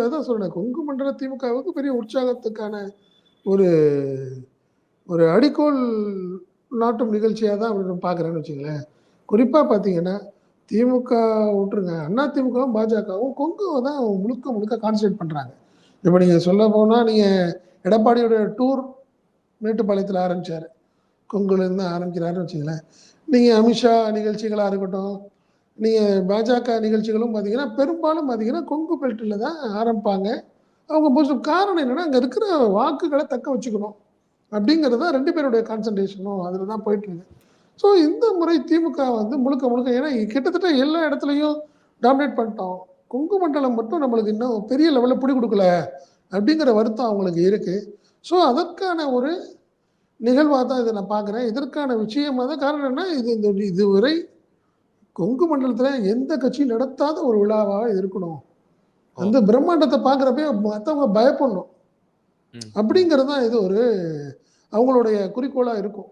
அதான் சொல்றேன். கொங்கு மண்டல திமுகவுக்கு பெரிய உற்சாகத்துக்கான ஒரு ஒரு அடிக்கோல் நாட்டும் நிகழ்ச்சியா தான் நான் பார்க்குறேன்னு வச்சுக்கங்களேன். குறிப்பா பார்த்தீங்கன்னா, திமுக விட்டுருங்க. அண்ணா திமுகவும், பாஜகவும் கொங்குவ தான் முழுக்க முழுக்க கான்சன்ட்ரேட் பண்றாங்க. இப்ப நீங்க சொல்லப்போனா, நீங்க எடப்பாடியோட டூர் மேட்டுப்பாளையத்தில ஆரம்பிச்சாரு. கொங்குலேருந்து தான் ஆரம்பிக்கிறாருன்னு வச்சுக்கங்களேன். நீங்க அமித்ஷா நிகழ்ச்சிகளா இருக்கட்டும், நீங்க பாஜக நிகழ்ச்சிகளும் பார்த்தீங்கன்னா, பெரும்பாலும் பார்த்தீங்கன்னா, கொங்கு பெல்ட்ல தான் ஆரம்பிப்பாங்க. அவங்க காரணம் என்னன்னா, அங்க இருக்கிற வாக்குகள தக்க வச்சுக்கணும். அப்படிங்கிறது தான் 2 பேருடைய கான்சன்ட்ரேஷனும் அதில தான் போயிட்டுருக்கு. ஸோ இந்த முறை திமுக வந்து முழுக்க முழுக்க ஏன்னா கிட்டத்தட்ட எல்லா இடத்துலயும் டாமினேட் பண்ணிட்டோம். கொங்கு மண்டலம் மட்டும் நம்மளுக்கு இன்னும் பெரிய லெவல்ல பிடி குடுக்கல. அப்படிங்கிற வருத்தம் அவங்களுக்கு இருக்கு. ஸோ அதற்கான ஒரு நிகழ்வா தான் இத நான் பார்க்குறேன். இதற்கான விஷயமா தான் காரணம் என்ன, இதுவரை கொங்கு மண்டலத்தில எந்த கட்சியும் நடத்தாத ஒரு விழாவா இது இருக்கணும். ஓ! அந்த பிரம்மாண்டத்த பார்க்குறப்பயே மத்தவங்க பயப்படணும். ம். அப்படிங்கிறது தான் இது ஒரு அவங்களுடைய குறிக்கோளா இருக்கும்.